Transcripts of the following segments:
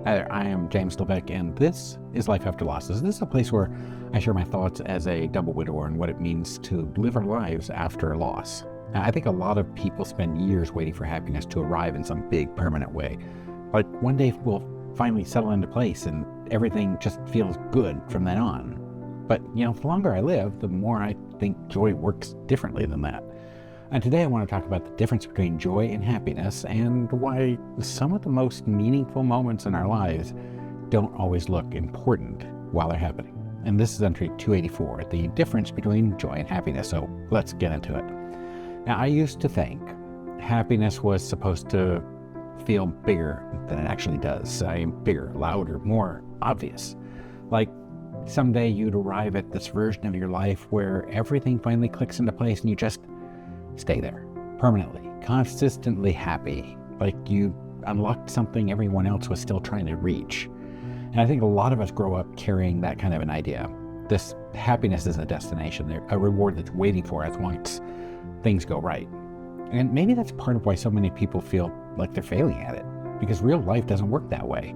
Hi there, I am James LaVeck, and this is Life After Losses. This is a place where I share my thoughts as a double widower and what it means to live our lives after a loss. Now, I think a lot of people spend years waiting for happiness to arrive in some big, permanent way. Like one day we'll finally settle into place and everything just feels good from then on. But, the longer I live, the more I think joy works differently than that. And today I want to talk about the difference between joy and happiness and why some of the most meaningful moments in our lives don't always look important while they're happening. And this is entry 284, the difference between joy and happiness. So let's get into it. Now, I used to think happiness was supposed to feel bigger than it actually does. Bigger, louder, more obvious. Like someday you'd arrive at this version of your life where everything finally clicks into place and you just stay there permanently, consistently happy, like you unlocked something everyone else was still trying to reach. And I think a lot of us grow up carrying that kind of an idea. This happiness is a destination, a reward that's waiting for us once things go right. And maybe that's part of why so many people feel like they're failing at it, because real life doesn't work that way.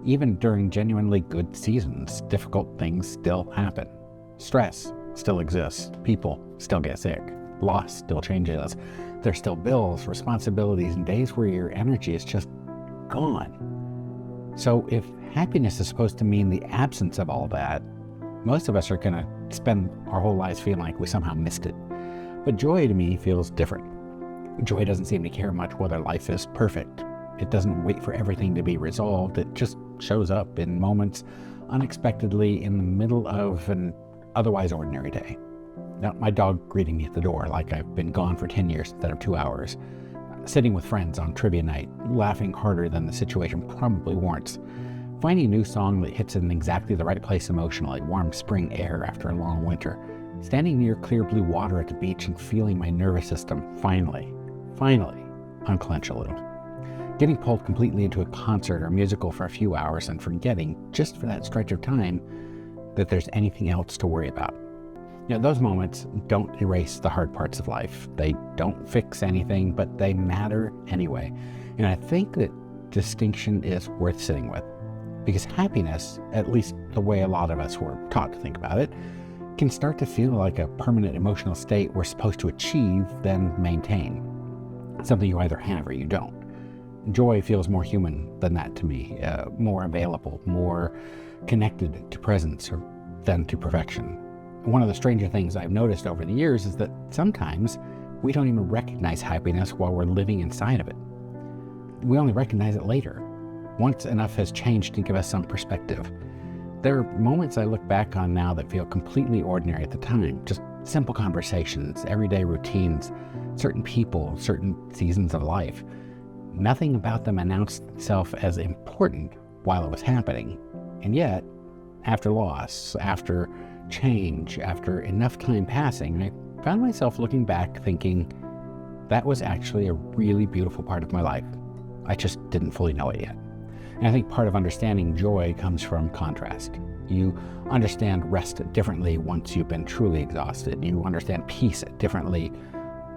Even during genuinely good seasons, difficult things still happen. Stress still exists. People still get sick. Loss still changes us. There's still bills, responsibilities, and days where your energy is just gone. So if happiness is supposed to mean the absence of all that, most of us are going to spend our whole lives feeling like we somehow missed it. But joy to me feels different. Joy doesn't seem to care much whether life is perfect. It doesn't wait for everything to be resolved. It just shows up in moments unexpectedly in the middle of an otherwise ordinary day. Now, my dog greeting me at the door like I've been gone for 10 years instead of 2 hours. Sitting with friends on trivia night, laughing harder than the situation probably warrants. Finding a new song that hits in exactly the right place emotionally, warm spring air after a long winter. Standing near clear blue water at the beach and feeling my nervous system finally unclench a little. Getting pulled completely into a concert or musical for a few hours and forgetting, just for that stretch of time, that there's anything else to worry about. Those moments don't erase the hard parts of life. They don't fix anything, but they matter anyway. And I think that distinction is worth sitting with, because happiness, at least the way a lot of us were taught to think about it, can start to feel like a permanent emotional state we're supposed to achieve, then maintain. Something you either have or you don't. Joy feels more human than that to me, more available, more connected to presence than to perfection. One of the stranger things I've noticed over the years is that sometimes we don't even recognize happiness while we're living inside of it. We only recognize it later, once enough has changed to give us some perspective. There are moments I look back on now that feel completely ordinary at the time, just simple conversations, everyday routines, certain people, certain seasons of life. Nothing about them announced itself as important while it was happening. And yet, after loss, after change, after enough time passing, I found myself looking back thinking, that was actually a really beautiful part of my life. I just didn't fully know it yet. And I think part of understanding joy comes from contrast. You understand rest differently once you've been truly exhausted. You understand peace differently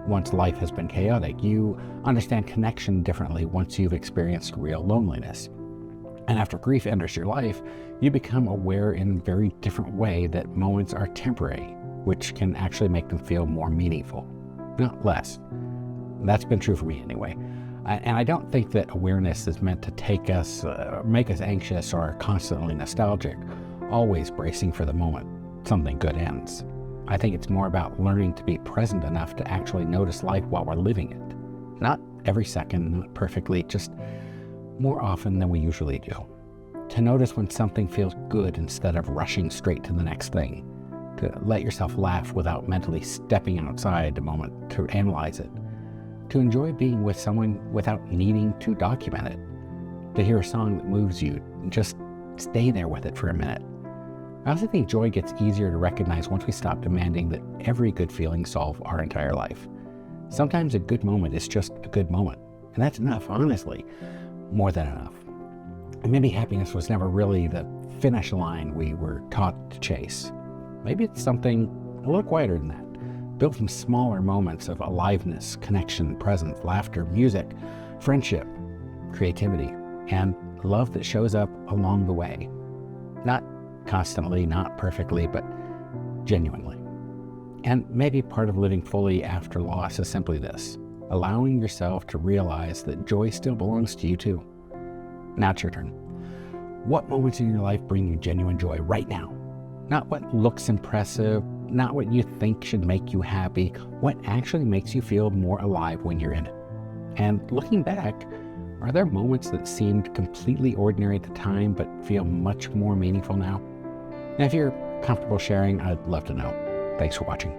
once life has been chaotic. You understand connection differently once you've experienced real loneliness. And after grief enters your life, you become aware in a very different way that moments are temporary, which can actually make them feel more meaningful, not less. That's been true for me anyway. And I don't think that awareness is meant to make us anxious or constantly nostalgic, always bracing for the moment something good ends. I think it's more about learning to be present enough to actually notice life while we're living it. Not every second, not perfectly, just more often than we usually do. To notice when something feels good instead of rushing straight to the next thing. To let yourself laugh without mentally stepping outside a moment to analyze it. To enjoy being with someone without needing to document it. To hear a song that moves you, just stay there with it for a minute. I also think joy gets easier to recognize once we stop demanding that every good feeling solve our entire life. Sometimes a good moment is just a good moment, and that's enough, honestly. More than enough. And maybe happiness was never really the finish line we were taught to chase. Maybe it's something a little quieter than that, built from smaller moments of aliveness, connection, presence, laughter, music, friendship, creativity, and love that shows up along the way. Not constantly, not perfectly, but genuinely. And maybe part of living fully after loss is simply this: allowing yourself to realize that joy still belongs to you too. Now it's your turn. What moments in your life bring you genuine joy right now? Not what looks impressive, not what you think should make you happy, what actually makes you feel more alive when you're in it. And looking back, are there moments that seemed completely ordinary at the time but feel much more meaningful now? And if you're comfortable sharing, I'd love to know. Thanks for watching.